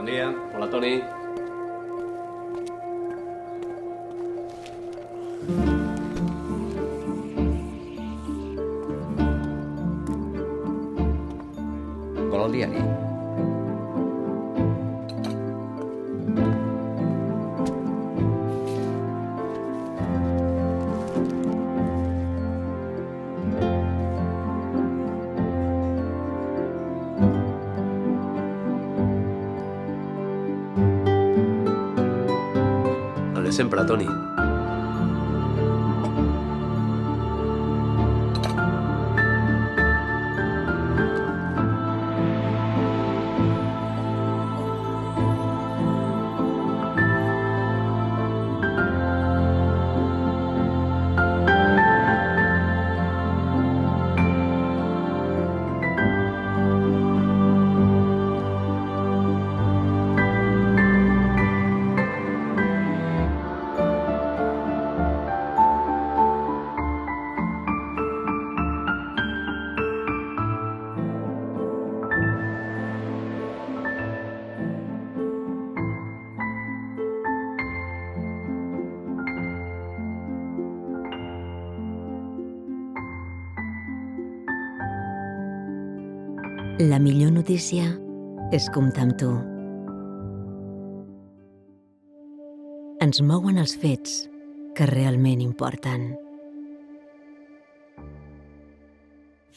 dia. Hola, Toni. Vol el diari? El de sempre, Toni. La millor notícia és comptar amb tu. Ens mouen els fets que realment importen.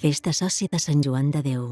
Fes-te soci de Sant Joan de Déu.